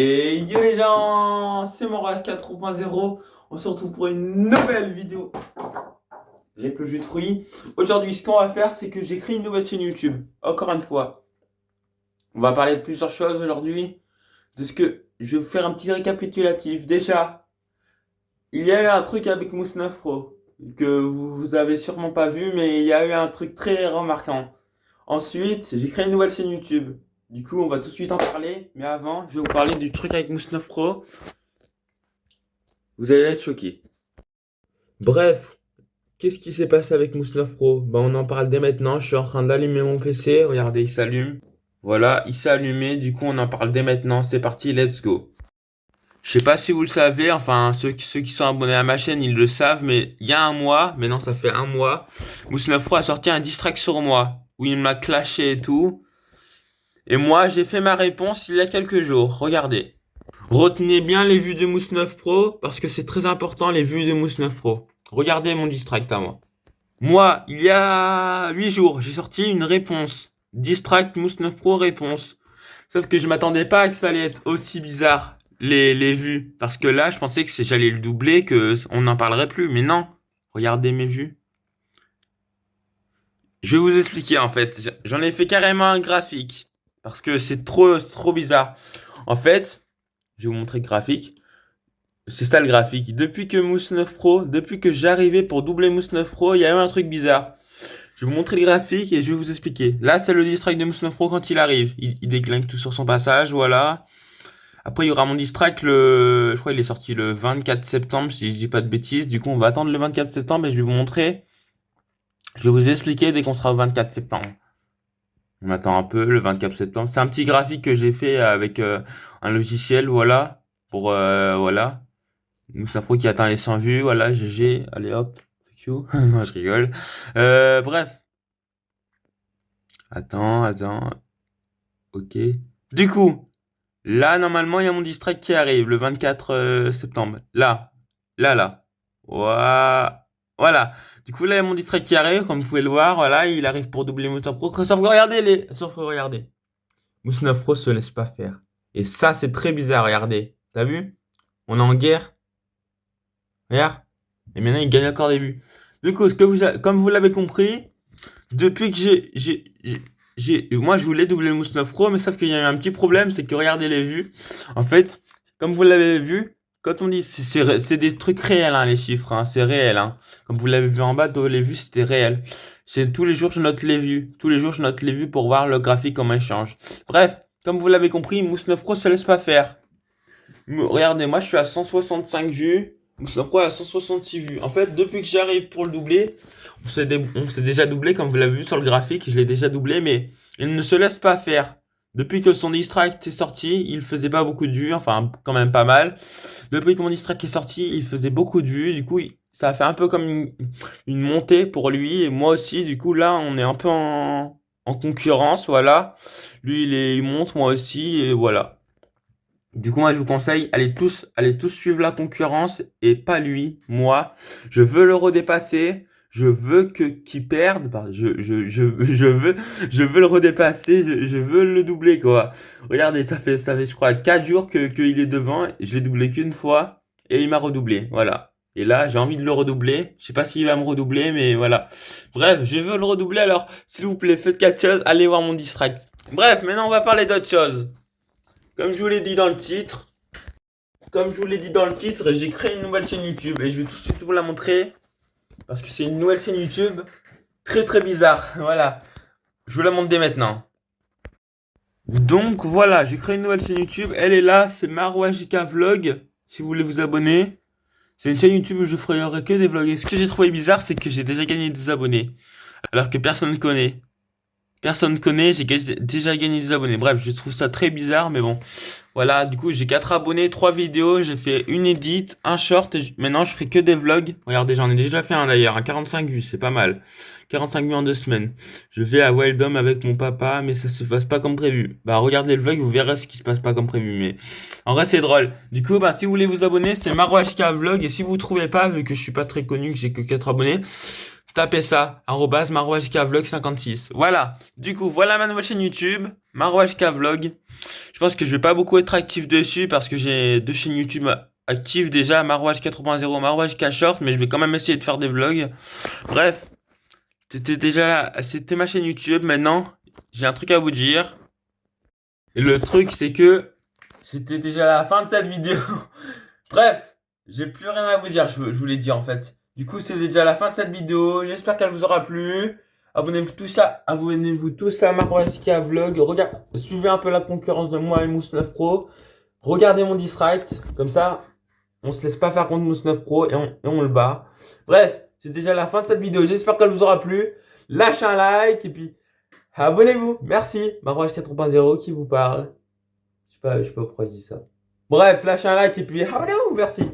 Et yo les gens, c'est Morage 4.0. On se retrouve pour une nouvelle vidéo avec le jus de fruits. Aujourd'hui, ce qu'on va faire, c'est que j'ai créé une nouvelle chaîne YouTube. Encore une fois, on va parler de plusieurs choses aujourd'hui. De ce que je vais vous faire un petit récapitulatif. Déjà, il y a eu un truc avec Mousse 9 Pro que vous avez sûrement pas vu, mais il y a eu un truc très remarquant. Ensuite, j'ai créé une nouvelle chaîne YouTube. Du coup, on va tout de suite en parler. Mais avant, je vais vous parler du truc avec Mousse 9 Pro. Vous allez être choqués. Bref, qu'est-ce qui s'est passé avec Mousse 9 Pro? On en parle dès maintenant. Je suis en train d'allumer mon PC. Regardez, il s'allume. Voilà, il s'est allumé. Du coup, on en parle dès maintenant. C'est parti, let's go. Je sais pas si vous le savez, enfin, ceux qui sont abonnés à ma chaîne, ils le savent, mais il y a un mois, maintenant ça fait un mois, Mousse 9 Pro a sorti un diss track sur moi, où il m'a clashé et tout. Et moi, j'ai fait ma réponse il y a quelques jours. Regardez. Retenez bien les vues de Mousse 9 Pro, parce que c'est très important, les vues de Mousse 9 Pro. Regardez mon distract à moi. Moi, il y a 8 jours, j'ai sorti une réponse. Distract Mousse 9 Pro réponse. Sauf que je m'attendais pas à que ça allait être aussi bizarre, les vues. Parce que là, je pensais que j'allais le doubler, que on n'en parlerait plus. Mais non. Regardez mes vues. Je vais vous expliquer en fait. J'en ai fait carrément un graphique. Parce que c'est trop bizarre. En fait, je vais vous montrer le graphique. C'est ça le graphique. Depuis que Mousse 9 Pro, depuis que j'arrivais pour doubler Mousse 9 Pro, il y a eu un truc bizarre. Je vais vous montrer le graphique et je vais vous expliquer. Là, c'est le distract de Mousse 9 Pro quand il arrive. Il déglingue tout sur son passage, voilà. Après, il y aura mon distract je crois qu'il est sorti le 24 septembre, si je dis pas de bêtises. Du coup, on va attendre le 24 septembre et je vais vous montrer. Je vais vous expliquer dès qu'on sera au 24 septembre. On attend un peu le 24 septembre. C'est un petit graphique que j'ai fait avec un logiciel, voilà. Voilà. Mousse 9 Pro qui atteint les 100 vues, voilà, GG. Allez hop. Non, je rigole. Bref. Attends. Ok. Du coup, là, normalement, il y a mon distract qui arrive le 24 septembre. Là. Voilà. Du coup, là, il y a mon distract qui arrive, comme vous pouvez le voir. Voilà, il arrive pour doubler moteur pro. Sauf que regardez. Mousse 9 Pro se laisse pas faire. Et ça, c'est très bizarre, regardez. T'as vu? On est en guerre. Regarde. Et maintenant, il gagne encore des vues. Du coup, comme vous l'avez compris, depuis que moi, je voulais doubler le Mousse 9 Pro, mais sauf qu'il y a eu un petit problème, c'est que regardez les vues. En fait, comme vous l'avez vu, quand on dit, c'est des trucs réels, hein, les chiffres, hein, c'est réel, hein. Comme vous l'avez vu en bas, les vues, c'était réel. C'est tous les jours, je note les vues. Tous les jours, je note les vues pour voir le graphique, comment il change. Bref, comme vous l'avez compris, Mousse 9 Pro se laisse pas faire. Regardez, moi, je suis à 165 vues. Mousse 9 Pro à 166 vues. En fait, depuis que j'arrive pour le doubler, on s'est déjà doublé, comme vous l'avez vu sur le graphique, je l'ai déjà doublé, mais il ne se laisse pas faire. Depuis que son distract est sorti, il faisait pas beaucoup de vues, enfin quand même pas mal. Depuis que mon distract est sorti, il faisait beaucoup de vues, du coup ça a fait un peu comme une montée pour lui, et moi aussi, du coup là on est un peu en concurrence, voilà. Lui il monte, moi aussi, et voilà. Du coup, moi, je vous conseille, allez tous suivre la concurrence et pas lui, moi. Je veux le redépasser. Je veux qu'il perde. Je veux le redépasser. Je veux le doubler, quoi. Regardez, ça fait, je crois, 4 jours qu'il est devant. Je l'ai doublé qu'une fois et il m'a redoublé. Voilà. Et là, j'ai envie de le redoubler. Je sais pas s'il va me redoubler, mais voilà. Bref, je veux le redoubler. Alors, s'il vous plaît, faites quelque chose. Allez voir mon distract. Bref, maintenant, on va parler d'autre chose. Comme je vous l'ai dit dans le titre, j'ai créé une nouvelle chaîne YouTube et je vais tout de suite vous la montrer parce que c'est une nouvelle chaîne YouTube très bizarre. Voilà, je vous la montre dès maintenant. Donc voilà, j'ai créé une nouvelle chaîne YouTube. Elle est là, c'est Marouajika Vlog. Si vous voulez vous abonner, c'est une chaîne YouTube où je ferai que des vlogs. Et ce que j'ai trouvé bizarre, c'est que j'ai déjà gagné des abonnés alors que personne ne connaît. J'ai déjà gagné des abonnés. Bref, je trouve ça très bizarre, mais bon. Voilà, du coup, j'ai 4 abonnés, 3 vidéos, j'ai fait une edit, un short, et maintenant je ferai que des vlogs. Regardez, j'en ai déjà fait un d'ailleurs, un 45 vues, c'est pas mal. 45 vues en 2 semaines. Je vais à Wildom avec mon papa, mais ça se passe pas comme prévu. Bah, regardez le vlog, vous verrez ce qui se passe pas comme prévu, mais en vrai, c'est drôle. Du coup, si vous voulez vous abonner, c'est MarouHK Vlog, et si vous trouvez pas, vu que je suis pas très connu, que j'ai que 4 abonnés, Tapez ça, @marouajkvlog56. Voilà. Du coup, voilà ma nouvelle chaîne YouTube, Marouajkvlog. Je pense que je vais pas beaucoup être actif dessus parce que j'ai deux chaînes YouTube actives déjà, Marouaj 4.0, Marouaj Short, mais je vais quand même essayer de faire des vlogs. Bref, c'était ma chaîne YouTube. Maintenant, j'ai un truc à vous dire. Et le truc, c'est que c'était déjà la fin de cette vidéo. Bref, j'ai plus rien à vous dire, je vous l'ai dit en fait. Du coup, c'est déjà la fin de cette vidéo. J'espère qu'elle vous aura plu. Abonnez-vous tous à Marouajka Vlog. Regarde, suivez un peu la concurrence de moi et Mousse 9 Pro. Regardez mon distract. Comme ça, on se laisse pas faire contre Mousse 9 Pro et on le bat. Bref, c'est déjà la fin de cette vidéo. J'espère qu'elle vous aura plu. Lâchez un like et puis abonnez-vous. Merci. Marouaj 4.0 qui vous parle. Je sais pas pourquoi je dis ça. Bref, lâchez un like et puis abonnez-vous. Merci.